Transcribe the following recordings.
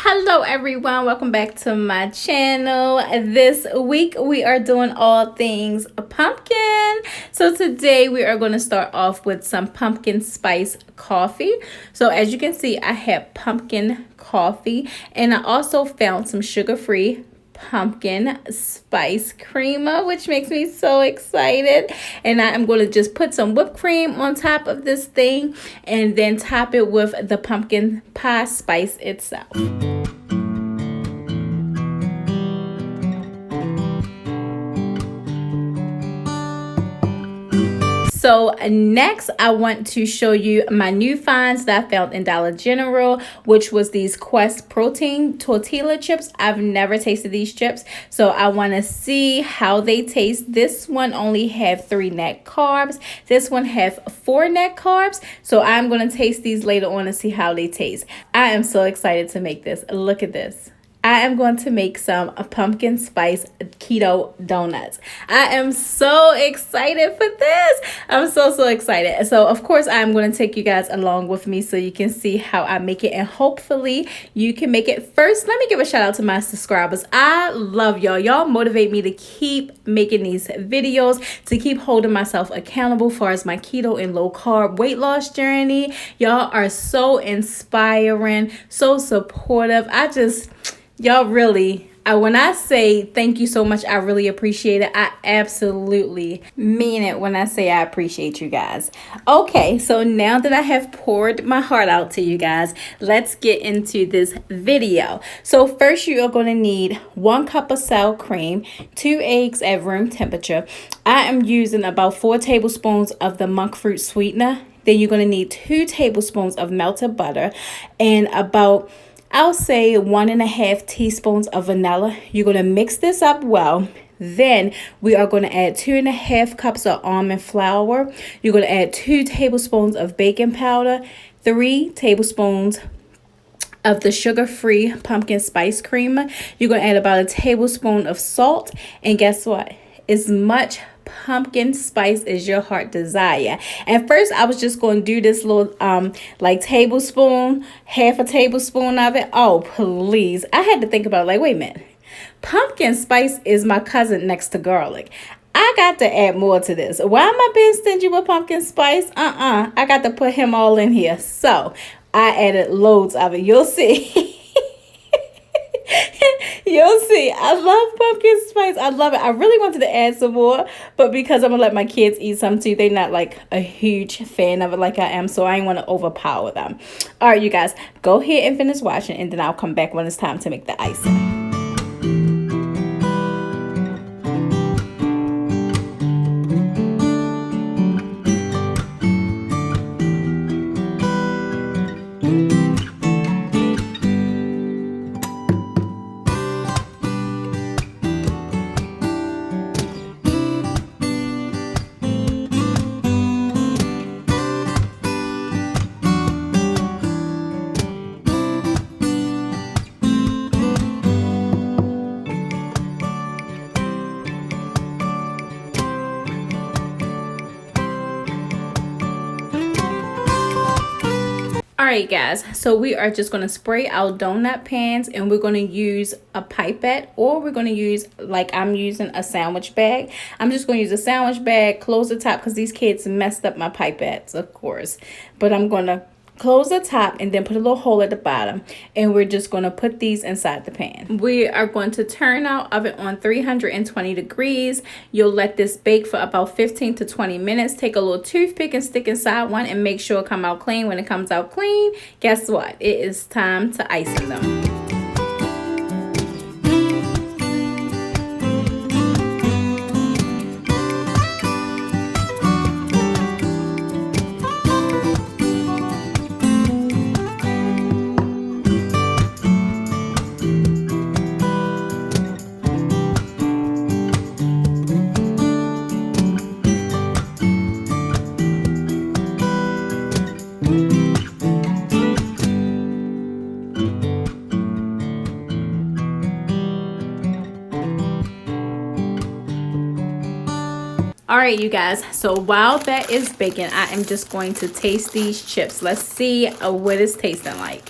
Hello everyone, welcome back to my channel. This week we are doing all things pumpkin. So today we are going to start off with some pumpkin spice coffee. So as you can see, I have pumpkin coffee and I also found some sugar-free pumpkin spice creamer, which makes me so excited. And I am going to just put some whipped cream on top of this thing and then top it with the pumpkin pie spice itself. So next, I want to show you my new finds that I found in Dollar General, which was these Quest protein tortilla chips. I've never tasted these chips, so I want to see how they taste. This one only have 3 net carbs. This one have 4 net carbs. So I'm going to taste these later on and see how they taste. I am so excited to make this. Look at this. I am going to make some pumpkin spice keto donuts. I am so excited for this. I'm so excited. So of course I'm going to take you guys along with me so you can see how I make it and hopefully you can make it. First, let me give a shout out to my subscribers. I love y'all. Y'all motivate me to keep making these videos, to keep holding myself accountable as far as my keto and low carb weight loss journey. Y'all are so inspiring, so supportive. Y'all really, when I say thank you so much, I really appreciate it. I absolutely mean it when I say I appreciate you guys. Okay, so now that I have poured my heart out to you guys, let's get into this video. So first you are going to need 1 cup of sour cream, 2 eggs at room temperature. I am using about 4 tablespoons of the monk fruit sweetener. Then you're going to need 2 tablespoons of melted butter and about, I'll say, 1.5 teaspoons of vanilla. You're going to mix this up well. Then we are going to add 2.5 cups of almond flour. You're going to add 2 tablespoons of baking powder, 3 tablespoons of the sugar-free pumpkin spice creamer. You're going to add about 1 tablespoon of salt. And guess what? As much pumpkin spice as your heart desire. At first I was just going to do this little like tablespoon, half a tablespoon of it. Oh please, I had to think about it, like, wait a minute, pumpkin spice is my cousin next to garlic. I got to add more to this. Why am I being stingy with pumpkin spice? I got to put him all in here. So I added loads of it. You'll see. You'll see. I love pumpkin spice. I love it. I really wanted to add some more, but because I'm gonna let my kids eat some too, they're not like a huge fan of it like I am, so I ain't want to overpower them. All right, you guys, go ahead and finish watching, and then I'll come back when it's time to make the icing. Alright guys, so we are just going to spray our donut pans and we're going to use a pipette, or we're going to use, like I'm using, a sandwich bag. I'm just going to use a sandwich bag, close the top because these kids messed up my pipettes, of course. But I'm going to close the top and then put a little hole at the bottom, and we're just going to put these inside the pan. We are going to turn our oven on 320 degrees. You'll let this bake for about 15 to 20 minutes. Take a little toothpick and stick inside one and make sure it come out clean. When it comes out clean, guess what? It is time to icing them. All right, you guys, so while that is baking, I am just going to taste these chips. Let's see what it's tasting like.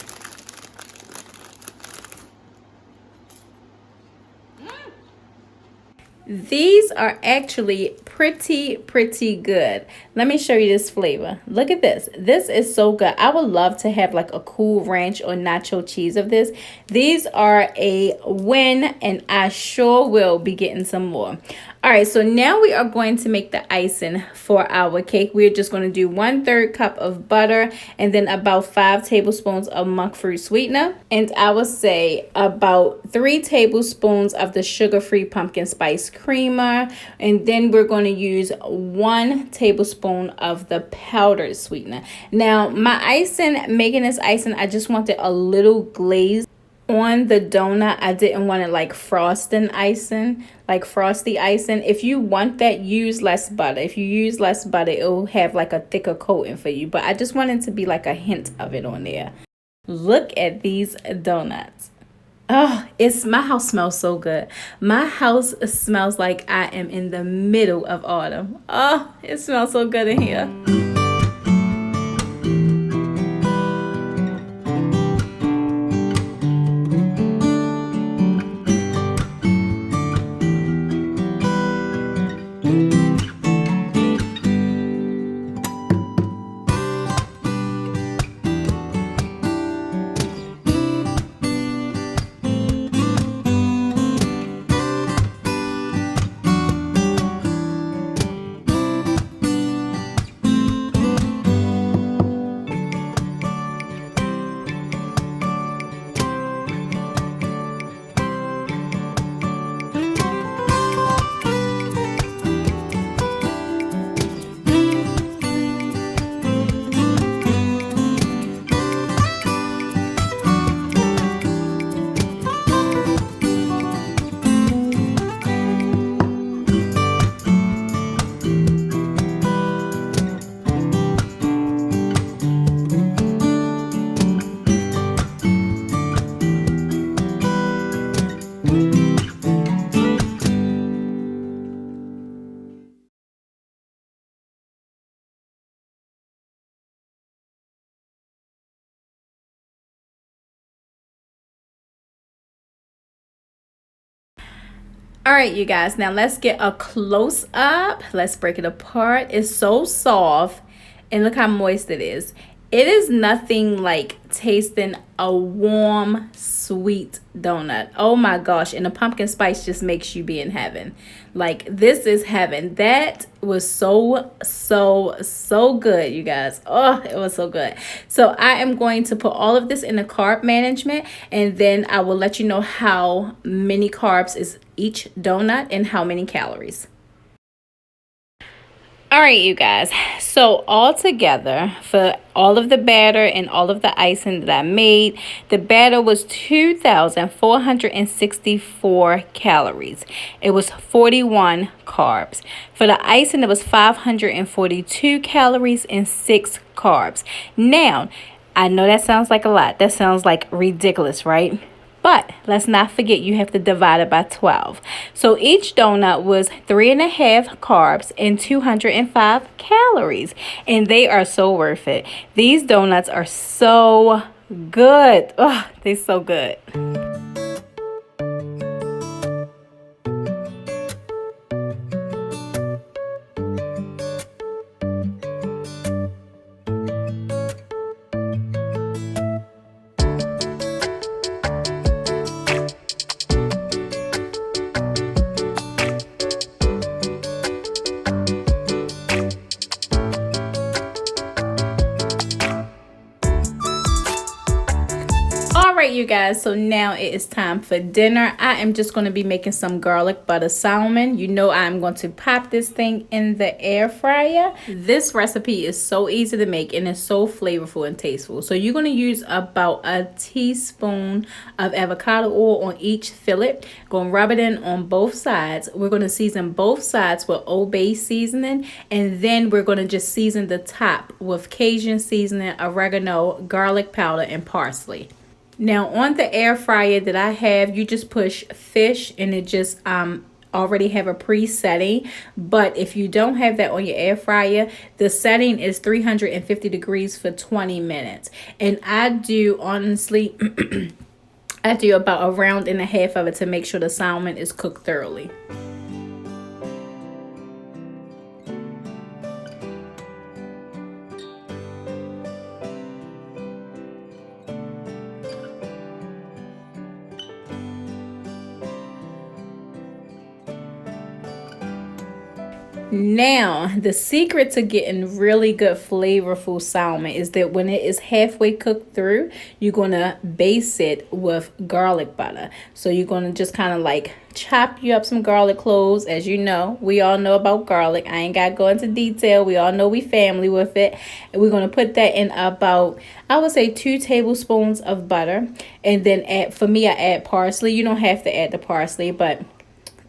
These are actually pretty good. Let me show you this flavor. Look at this. This is so good. I would love to have like a cool ranch or nacho cheese of this. These are a win, and I sure will be getting some more. All right, so now we are going to make the icing for our cake. We're just going to do 1/3 cup of butter and then about 5 tablespoons of monk fruit sweetener. And I would say about 3 tablespoons of the sugar-free pumpkin spice creamer. And then we're going to use 1 tablespoon of the powdered sweetener. Now, making this icing, I just wanted a little glaze on the donut. I didn't want it like frosty icing. If you want that, use less butter. If you use less butter, it'll have like a thicker coating for you. But I just wanted to be like a hint of it on there. Look at these donuts. Oh, my house smells so good. My house smells like I am in the middle of autumn. Oh, it smells so good in here. All right, you guys, now let's get a close up. Let's break it apart. It's so soft, and look how moist it is. It is nothing like tasting a warm, sweet donut. Oh my gosh, and the pumpkin spice just makes you be in heaven. Like, this is heaven. That was so good, you guys. Oh, it was so good. So I am going to put all of this in the carb management, and then I will let you know how many carbs is each donut and how many calories. All right, you guys. So all together, for all of the batter and all of the icing that I made, the batter was 2,464 calories. It was 41 carbs. For the icing, it was 542 calories and 6 carbs. Now, I know that sounds like a lot. That sounds like ridiculous, right? But let's not forget, you have to divide it by 12. So each donut was 3.5 carbs and 205 calories. And they are so worth it. These donuts are so good. Oh, they're so good. All right, you guys, so now it is time for dinner. I am just going to be making some garlic butter salmon. You know, I'm going to pop this thing in the air fryer. This recipe is so easy to make and it's so flavorful and tasteful. So you're going to use about a teaspoon of avocado oil on each fillet. Going to rub it in on both sides. We're going to season both sides with Old Bay seasoning, and then we're going to just season the top with Cajun seasoning, oregano, garlic powder, and parsley. Now on the air fryer that I have, you just push fish and it just already have a pre-setting. But if you don't have that on your air fryer, the setting is 350 degrees for 20 minutes. And I do, honestly, I do about a round and a half of it to make sure the salmon is cooked thoroughly. Now, the secret to getting really good flavorful salmon is that when it is halfway cooked through, you're going to baste it with garlic butter. So you're going to just kind of like chop you up some garlic cloves. As you know, we all know about garlic. I ain't got to go into detail. We all know we family with it. And we're going to put that in about, I would say, 2 tablespoons of butter. And then for me, I add parsley. You don't have to add the parsley, but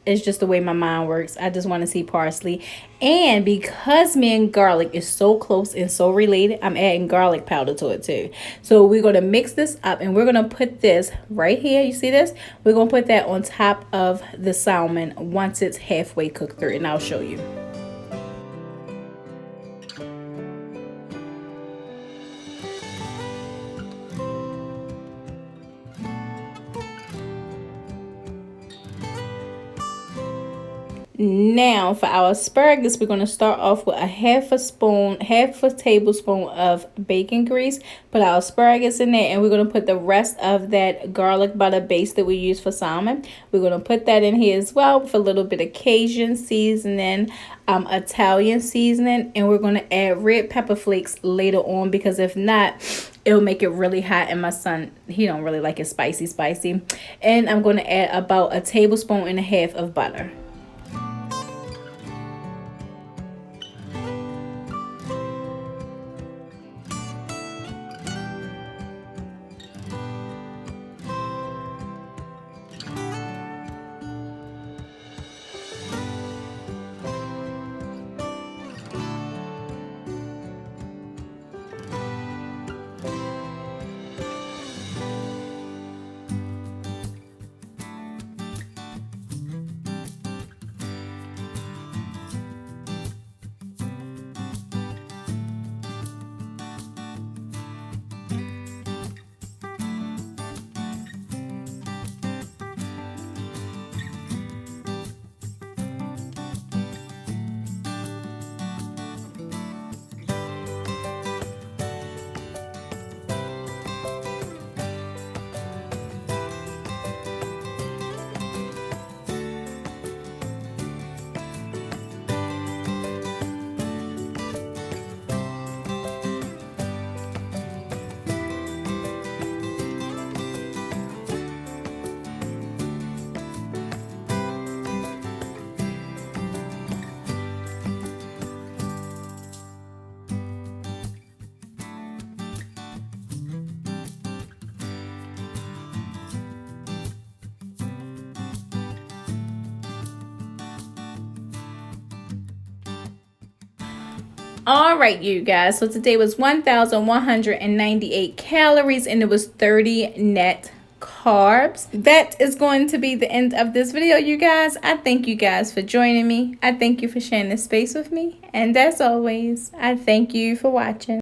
it's just the way my mind works. I just want to see parsley. And because me and garlic is so close and so related, I'm adding garlic powder to it too. So we're going to mix this up and we're going to put this right here. You see this? We're going to put that on top of the salmon once it's halfway cooked through, and I'll show you. Now for our asparagus, we're going to start off with half a tablespoon of bacon grease. Put our asparagus in there, and we're going to put the rest of that garlic butter base that we use for salmon. We're going to put that in here as well with a little bit of Cajun seasoning, Italian seasoning, and we're going to add red pepper flakes later on, because if not, it'll make it really hot, and my son, he don't really like it spicy. And I'm going to add about 1.5 tablespoons of butter. All right, you guys, so today was 1,198 calories and it was 30 net carbs. That is going to be the end of this video, you guys. I thank you guys for joining me. I thank you for sharing this space with me, and as always, I thank you for watching.